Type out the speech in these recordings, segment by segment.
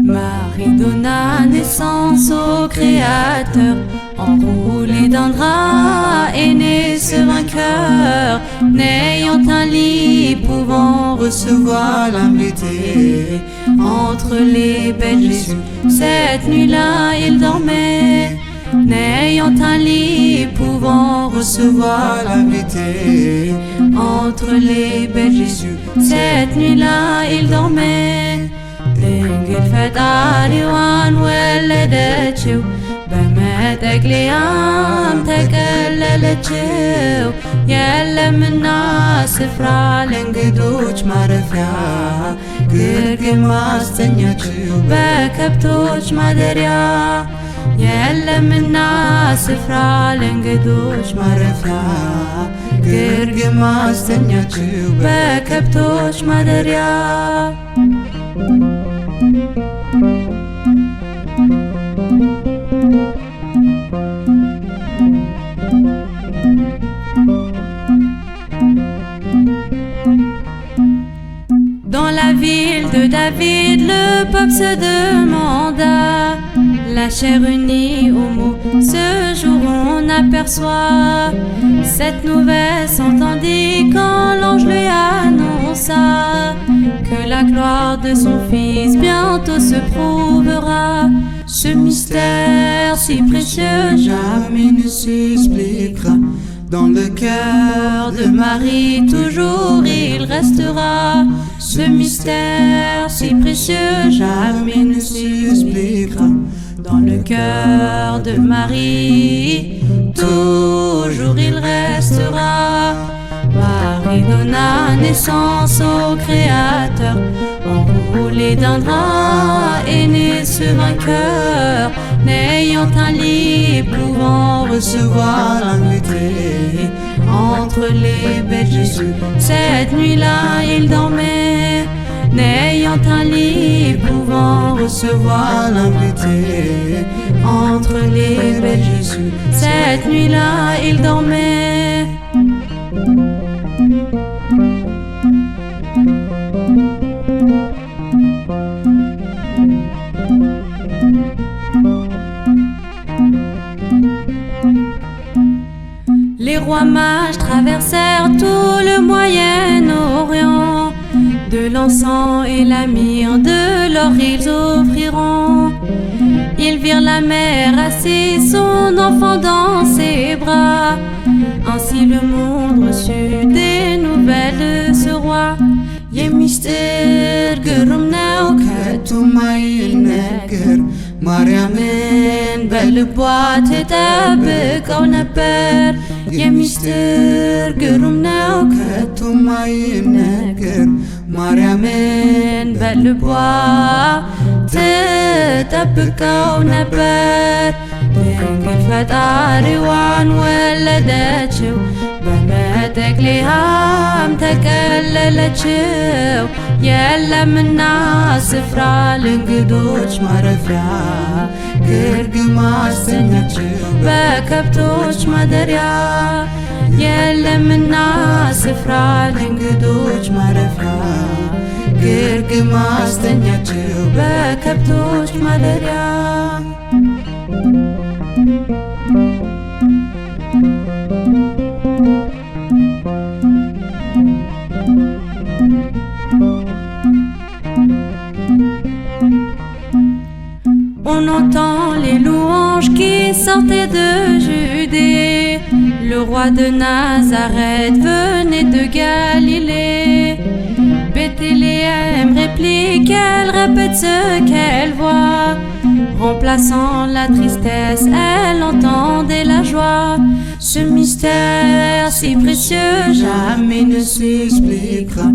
Marie donna naissance au Créateur, enroulé d'un drap est né ce vainqueur, n'ayant un lit pouvant recevoir l'invité. Entre les bêtes Jésus, cette nuit-là il dormait, n'ayant un lit pouvant recevoir l'invité. Entre les bêtes Jésus, cette nuit-là il dormait. ድንግል ፈጣሪዋን ወለደችው፣ በመጠቅለያም ተቀለለችው። የለምና ስፍራ ለእንግዶች ማረፊያ፣ ግርግም አስተኛችው በከብቶች ማደሪያ። የለምና ስፍራ ለእንግዶች ማረፊያ፣ ግርግም አስተኛችው በከብቶች ማደሪያ። Dans la ville de David, le peuple se demanda, la chair unie au mot, ce jour on aperçoit. Cette nouvelle s'entendit quand l'ange lui annonça que la gloire de son fils bientôt se prouvera. Ce mystère si précieux jamais ne s'expliquera. Dans le cœur de Marie toujours il restera. Ce mystère si précieux jamais ne s'expliquera. Dans le cœur de Marie toujours il restera. Marie donna naissance au Créateur, enroulé d'un drap est né ce vainqueur, n'ayant un lit pouvant recevoir l'invité. Entre les bêtes Jésus, cette nuit-là il dormait, n'ayant un lit pouvant recevoir l'invité. Entre les bêtes Jésus, cette nuit-là il dormait. Les rois mages traversèrent tout le Moyen-Orient, de l'encens et la myrrhe, de l'or ils offriront. Ils virent la mère assise, son enfant dans ses bras. Ainsi le monde reçut des nouvelles de ce roi. የሚስጥር ግሩም ነው ከቶም አይነገር፣ ማርያምን በልቧ ትጠብቀው ነበር። የሚስጥር ግሩም ነው ከቶም አይነገር፣ ማርያምን በልቧ ትጠብቀው ነበር። ድንግል ፈጣሪዋን ወለደችው፣ በመጠቅለያም ተቀለለችው። የለምና ስፍራ ለእንግዶች ማረፊያ፣ ግርግም አስተኛችው በከብቶች ማደሪያ። የለምና ስፍራ ለእንግዶች ማረፊያ፣ ግርግም አስተኛችው በከብቶች ማደሪያ። On entend les louanges qui sortaient de Judée. Le roi de Nazareth venait de Galilée. Bethléem réplique, elle répète ce qu'elle voit. Remplaçant la tristesse, elle entendait la joie. Ce mystère si précieux jamais ne s'expliquera.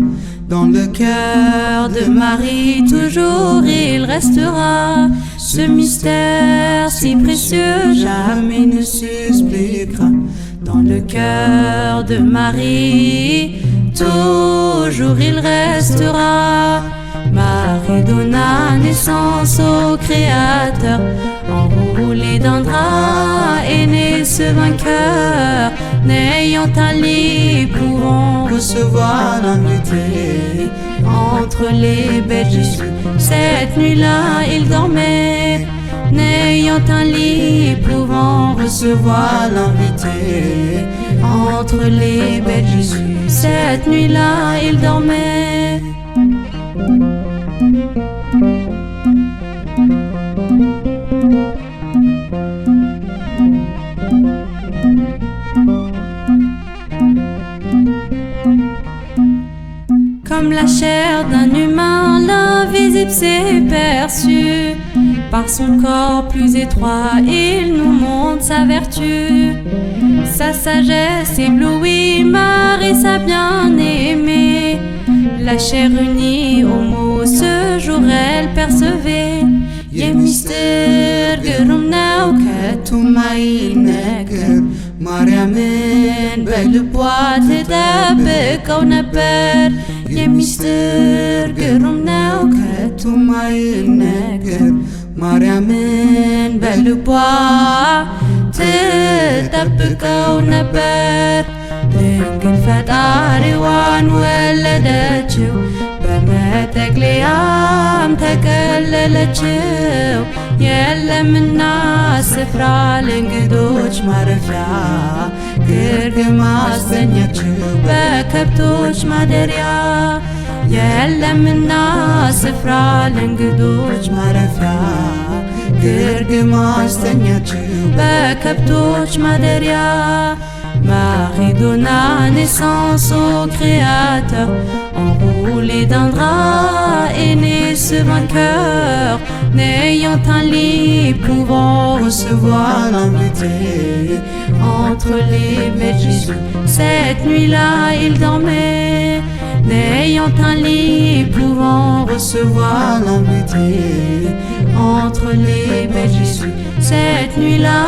Dans le cœur de Marie, toujours il restera. Ce mystère si précieux jamais ne s'expliquera. Dans le cœur de Marie, toujours il restera. Marie donna naissance au Créateur, enroulé d'un drap est né ce vainqueur, n'ayant un lit pouvant recevoir l'invité. Entre les bêtes Jésus, cette nuit-là il dormait, n'ayant un lit pouvant recevoir l'invité. Entre les bêtes Jésus, cette nuit-là il dormait. Comme la chair d'un humain, l'invisible s'est perçu. Par son corps plus étroit, il nous montre sa vertu. Sa sagesse éblouit Marie, sa bien-aimée. La chair unie au mot, ce jour elle percevait. የሚስጥር ግሩም ነው ከቶም አይነገር ማርያምን በልቧ ትጠብቀው ነበር። የሚስጥር ግሩም ነው ከቶም አይነገር ማርያምን በልቧ ትጠብቀው ነበር። ድንግል ፈጣሪዋን ወለደችው፣ በመጠቅለያም ተከለለችው። የለምና ስፍራ ለእንግዶች ማረፊያ፣ ግርግም አስተኛችው በከብቶች ማደሪያ። የለምና ስፍራ ለእንግዶች ማረፊያ፣ ግርግም አስተኛችው በከብቶች ማደሪያ። Marie donna naissance au Créateur, enroulé d'un drap est né ce vainqueur, n'ayant un lit pouvant recevoir l'invité. Entre les bêtes Jésus, cette nuit-là il dormait, n'ayant un lit pouvant recevoir l'invité. Entre les bêtes Jésus, cette nuit-là